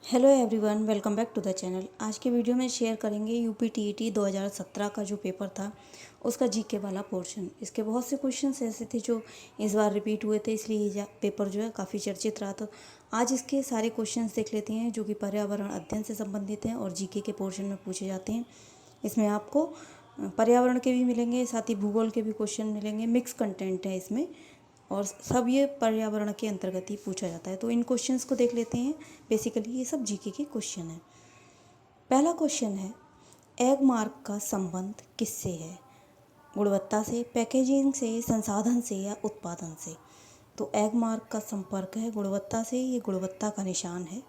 Hello everyone, welcome back to the channel. आज के video में शेयर करेंगे यूपीटीईटी 2017 का जो पेपर था उसका जीके वाला पोर्शन। इसके बहुत से क्वेश्चंस ऐसे थे जो इस बार रिपीट हुए थे, इसलिए ये पेपर जो है काफ़ी चर्चित रहा। तो आज इसके सारे क्वेश्चंस देख लेते हैं जो कि पर्यावरण अध्ययन से संबंधित हैं और जीके के पोर्शन में पूछे जाते हैं। इसमें आपको पर्यावरण के भी मिलेंगे, साथ ही भूगोल के भी क्वेश्चन मिलेंगे। मिक्स कंटेंट है इसमें और सब ये पर्यावरण के अंतर्गत ही पूछा जाता है। तो इन क्वेश्चंस को देख लेते हैं। बेसिकली ये सब जीके के क्वेश्चन है। पहला क्वेश्चन है, एग मार्क का संबंध किससे है? गुणवत्ता से, पैकेजिंग से, संसाधन से या उत्पादन से? तो एग मार्क का संपर्क है गुणवत्ता से। ये गुणवत्ता का निशान है।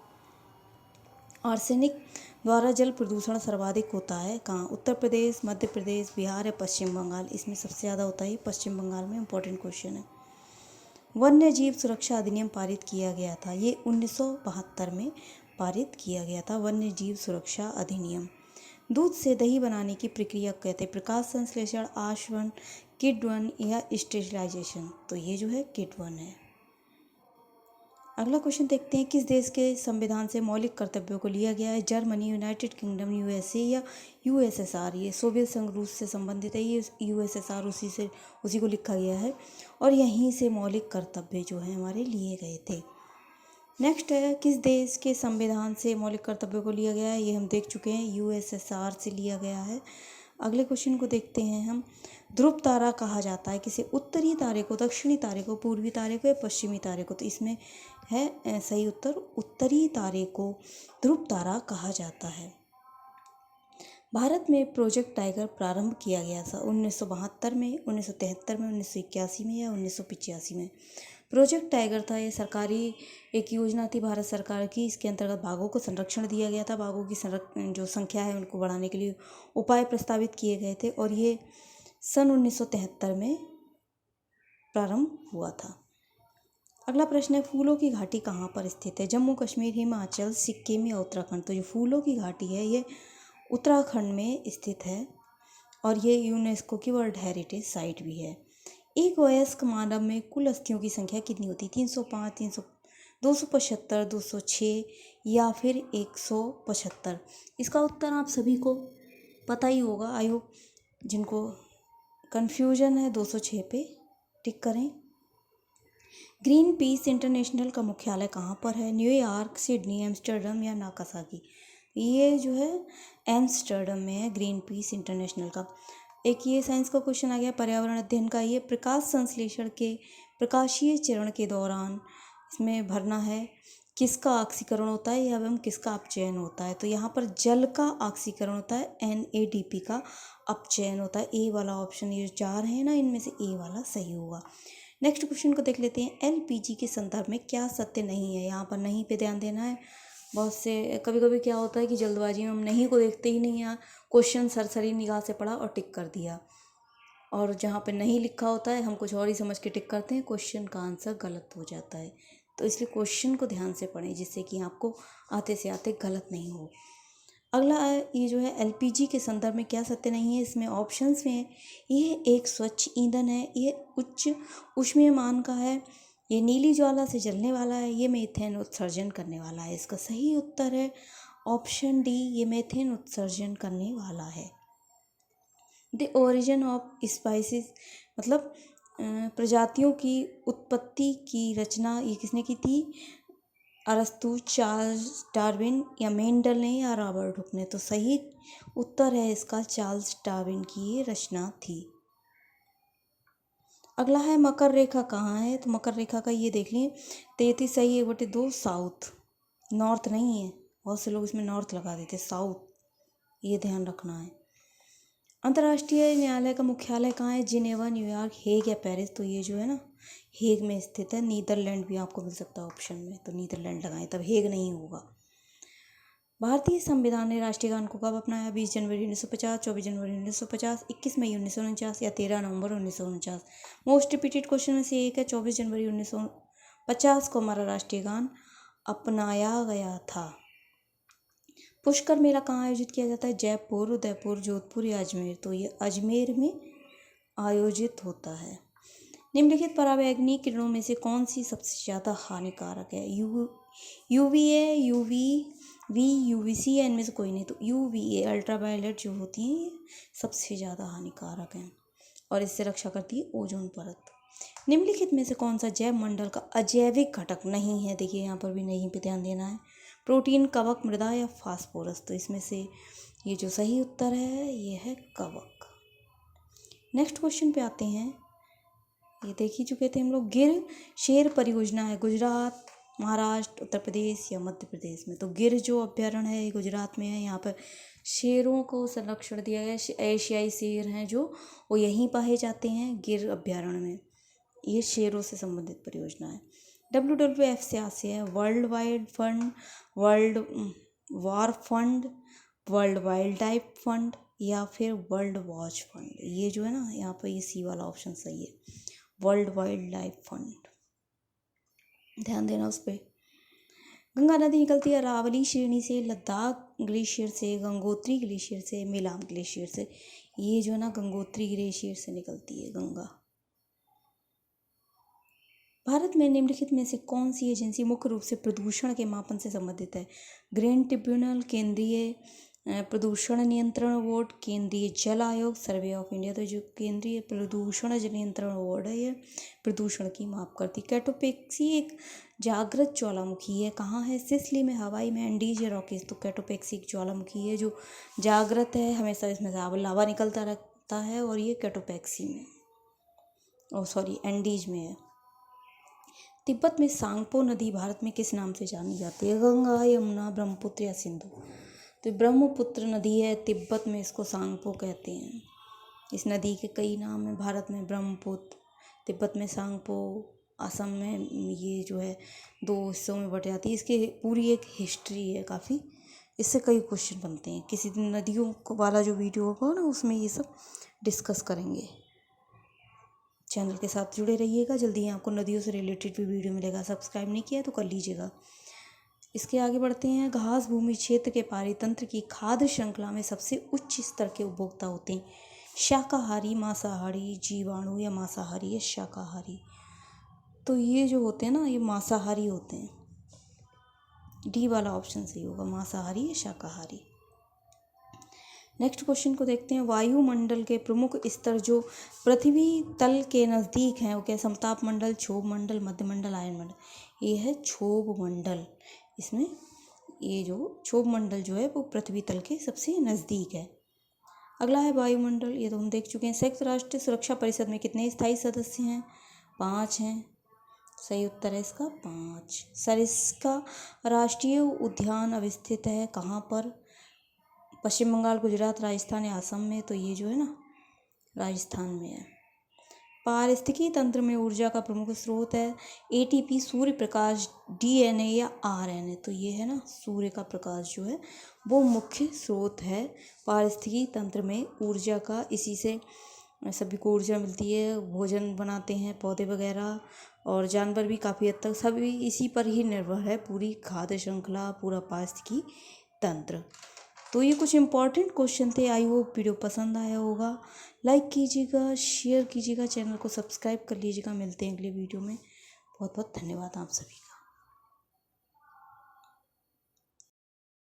आर्सेनिक द्वारा जल प्रदूषण सर्वाधिक होता है कहाँ? उत्तर प्रदेश, मध्य प्रदेश, बिहार या पश्चिम बंगाल? इसमें सबसे ज़्यादा होता है पश्चिम बंगाल में। इंपॉर्टेंट क्वेश्चन है। वन्य जीव सुरक्षा अधिनियम पारित किया गया था। ये 1972 में पारित किया गया था, वन्य जीव सुरक्षा अधिनियम। दूध से दही बनाने की प्रक्रिया कहते हैं प्रकाश संश्लेषण, आश्वन, किण्वन या स्टेरिलाइजेशन? तो ये जो है किण्वन है। अगला क्वेश्चन देखते हैं, किस देश के संविधान से मौलिक कर्तव्यों को लिया गया है? जर्मनी, यूनाइटेड किंगडम, यूएसए या यूएसएसआर? ये सोवियत संघ रूस से संबंधित है। ये यूएसएसआर उसी को लिखा गया है और यहीं से मौलिक कर्तव्य जो है हमारे लिए गए थे। नेक्स्ट है, किस देश के संविधान से मौलिक कर्तव्यों को लिया गया है? ये हम देख चुके हैं, यूएसएसआर से लिया गया है। अगले क्वेश्चन को देखते हैं हम। ध्रुव तारा कहा जाता है किसे? उत्तरी तारे को, दक्षिणी तारे को, पूर्वी तारे को या पश्चिमी तारे को? तो इसमें है सही उत्तर, उत्तरी तारे को ध्रुव तारा कहा जाता है। भारत में प्रोजेक्ट टाइगर प्रारंभ किया गया था 1972 में, 1973 में, 1981 में या 1985 में? प्रोजेक्ट टाइगर था ये सरकारी एक योजना थी भारत सरकार की। इसके अंतर्गत बाघों को संरक्षण दिया गया था। बाघों की जो संख्या है उनको बढ़ाने के लिए उपाय प्रस्तावित किए गए थे और ये सन 1973 में प्रारंभ हुआ था। अगला प्रश्न है, फूलों की घाटी कहाँ पर स्थित है? जम्मू कश्मीर, हिमाचल, सिक्किम या उत्तराखंड? तो जो फूलों की घाटी है ये उत्तराखंड में स्थित है और ये यूनेस्को की वर्ल्ड हेरिटेज साइट भी है। एक वयस्क मानव में कुल अस्थियों की संख्या कितनी होती है? 305, 275, 206 या फिर 175? इसका उत्तर आप सभी को पता ही होगा। आई होप जिनको कन्फ्यूजन है 206 पे टिक करें। ग्रीन पीस इंटरनेशनल का मुख्यालय कहाँ पर है? न्यूयॉर्क, सिडनी, एम्स्टर्डम या नागासाकी? ये जो है एम्स्टर्डम में है ग्रीन पीस इंटरनेशनल का। एक ये साइंस का क्वेश्चन आ गया पर्यावरण अध्ययन का। ये प्रकाश संश्लेषण के प्रकाशीय चरण के दौरान इसमें भरना है किसका ऑक्सीकरण होता है या एवं किसका अपचयन होता है? तो यहाँ पर जल का ऑक्सीकरण होता है, NADP का अपचयन होता है। ए वाला ऑप्शन, ये 4 है ना, इनमें से ए वाला सही होगा। नेक्स्ट क्वेश्चन को देख लेते हैं, LPG के संदर्भ में क्या सत्य नहीं है? यहाँ पर नहीं पे ध्यान देना है। बहुत से कभी कभी क्या होता है कि जल्दबाजी में हम नहीं को देखते ही नहीं, यहाँ क्वेश्चन सरसरी निगाह से पढ़ा और टिक कर दिया, और जहाँ पे नहीं लिखा होता है हम कुछ और ही समझ के टिक करते हैं, क्वेश्चन का आंसर गलत हो जाता है। तो इसलिए क्वेश्चन को ध्यान से पढ़ें जिससे कि आपको आते से आते गलत नहीं हो। अगला ये जो है LPG के संदर्भ में क्या सत्य नहीं है? इसमें ऑप्शंस में है, ये एक स्वच्छ ईंधन है, ये उच्च ऊष्मीयमान का है, ये नीली ज्वाला से जलने वाला है, ये मीथेन उत्सर्जन करने वाला है। इसका सही उत्तर है ऑप्शन डी, ये मीथेन उत्सर्जन करने वाला है। द ओरिजिन ऑफ स्पाइसिस मतलब प्रजातियों की उत्पत्ति की रचना ये किसने की थी? अरस्तु, चार्ल्स डार्विन या मेंडल ने या रॉबर्ट हुक ने? तो सही उत्तर है इसका चार्ल्स डार्विन की ये रचना थी। अगला है, मकर रेखा कहाँ है? तो मकर रेखा का ये देख लें, 33 सही 1/2 साउथ, नॉर्थ नहीं है। बहुत से लोग इसमें नॉर्थ लगा देते, साउथ, ये ध्यान रखना है। अंतर्राष्ट्रीय न्यायालय का मुख्यालय कहाँ है? जिनेवा, न्यूयॉर्क, हेग या पेरिस? तो ये जो है ना हेग में स्थित है। नीदरलैंड भी आपको मिल सकता है ऑप्शन में, तो नीदरलैंड लगाएं, तब हेग नहीं होगा। भारतीय संविधान ने राष्ट्रीय गान को कब अपनाया? 20 जनवरी 1950, 24 जनवरी 1950, 21 मई 1949 या 13 नवंबर 1949? मोस्ट रिपीटेड क्वेश्चन में से एक है। 24 जनवरी 1950 को हमारा राष्ट्रीय गान अपनाया गया था। पुष्कर मेला कहाँ आयोजित किया जाता है? जयपुर, उदयपुर, जोधपुर या अजमेर? तो ये अजमेर में आयोजित होता है। निम्नलिखित पराबैंगनी किरणों में से कौन सी सबसे ज़्यादा हानिकारक है? UVA, UV VUVC या इनमें से कोई नहीं, तो UVA अल्ट्रावायलेट जो होती हैं ये सबसे ज़्यादा हानिकारक हैं और इससे रक्षा करती है ओजोन परत। निम्नलिखित में से कौन सा जैव मंडल का अजैविक घटक नहीं है? देखिए यहाँ पर भी नहीं पे ध्यान देना है। प्रोटीन, कवक, मृदा या फास्फोरस। तो इसमें से ये जो सही उत्तर है ये है कवक। नेक्स्ट क्वेश्चन पे आते हैं। ये देख ही चुके थे हम लोग। गिर शेर परियोजना है गुजरात, महाराष्ट्र, उत्तर प्रदेश या मध्य प्रदेश में? तो गिर जो अभ्यारण्य है ये गुजरात में है। यहाँ पर शेरों को संरक्षण दिया गया। एशियाई शेर हैं जो वो यहीं पाए जाते हैं गिर अभ्यारण्य में। ये शेरों से संबंधित परियोजना है। WWF से आते हैं world wide fund, world war fund, world wild life fund या फिर वर्ल्ड वॉच फंड। ये जो है ना यहाँ पर ये सी वाला ऑप्शन सही है, वर्ल्ड वाइल्ड लाइफ फंड। ध्यान देना उस पर। गंगा नदी निकलती है अरावली श्रेणी से, लद्दाख ग्लेशियर से, गंगोत्री ग्लेशियर से, मिलाम ग्लेशियर से। ये जो है ना गंगोत्री ग्लेशियर से निकलती है गंगा। भारत में निम्नलिखित में से कौन सी एजेंसी मुख्य रूप से प्रदूषण के मापन से संबंधित है? ग्रीन ट्रिब्यूनल, केंद्रीय प्रदूषण नियंत्रण बोर्ड, केंद्रीय जल आयोग, सर्वे ऑफ इंडिया। तो जो केंद्रीय प्रदूषण नियंत्रण बोर्ड है ये प्रदूषण की माप करती। कैटोपेक्सी एक जागृत ज्वालामुखी है, कहाँ है? सिसिली में, हवाई में, एंडीज या रॉकीज। तो कैटोपेक्सी एक ज्वालामुखी है जो जागृत है, हमेशा इसमें से लावा निकलता रहता है और ये कैटोपेक्सी में एंडीज में है। तिब्बत में सांगपो नदी भारत में किस नाम से जानी जाती है? गंगा, यमुना, ब्रह्मपुत्र या सिंधु? तो ब्रह्मपुत्र नदी है, तिब्बत में इसको सांगपो कहते हैं। इस नदी के कई नाम हैं, भारत में ब्रह्मपुत्र, तिब्बत में सांगपो, असम में ये जो है 2 हिस्सों में बट जाती है। इसकी पूरी एक हिस्ट्री है काफ़ी, इससे कई क्वेश्चन बनते हैं। किसी दिन नदियों वाला जो वीडियो होगा ना उसमें ये सब डिस्कस करेंगे। चैनल के साथ जुड़े रहिएगा, जल्दी ही आपको नदियों से रिलेटेड भी वीडियो मिलेगा। सब्सक्राइब नहीं किया तो कर लीजिएगा। इसके आगे बढ़ते हैं। घास भूमि क्षेत्र के पारितंत्र की खाद्य श्रृंखला में सबसे उच्च स्तर के उपभोक्ता होते हैं? शाकाहारी, मांसाहारी, जीवाणु या मांसाहारी या शाकाहारी? तो ये जो होते हैं ना ये मांसाहारी होते हैं। डी वाला ऑप्शन सही होगा, मांसाहारी या शाकाहारी। नेक्स्ट क्वेश्चन को देखते हैं। वायुमंडल के प्रमुख स्तर जो पृथ्वी तल के नज़दीक हैं वो क्या? समताप मंडल, क्षोभ मंडल, मध्य मंडल, आयन मंडल। ये है क्षोभ मंडल। इसमें ये जो क्षोभ मंडल जो है वो पृथ्वी तल के सबसे नज़दीक है। अगला है वायुमंडल, ये तो हम देख चुके हैं। संयुक्त राष्ट्र सुरक्षा परिषद में कितने स्थायी सदस्य हैं? 5 हैं। सही उत्तर है इसका 5। सरिस्का राष्ट्रीय उद्यान अवस्थित है कहाँ पर? पश्चिम बंगाल, गुजरात, राजस्थान या असम में? तो ये जो है ना राजस्थान में है। पारिस्थितिकी तंत्र में ऊर्जा का प्रमुख स्रोत है ATP, सूर्य प्रकाश, DNA या RNA। तो ये है ना सूर्य का प्रकाश जो है वो मुख्य स्रोत है पारिस्थितिकी तंत्र में ऊर्जा का। इसी से सभी को ऊर्जा मिलती है, भोजन बनाते हैं पौधे वगैरह, और जानवर भी काफ़ी हद तक सभी इसी पर ही निर्भर है, पूरी खाद्य श्रृंखला, पूरा पारिस्थितिकी तंत्र। तो ये कुछ इंपॉर्टेंट क्वेश्चन थे। आई होप वीडियो पसंद आया होगा। लाइक कीजिएगा, शेयर कीजिएगा, चैनल को सब्सक्राइब कर लीजिएगा। मिलते हैं अगले वीडियो में। बहुत बहुत धन्यवाद आप सभी का।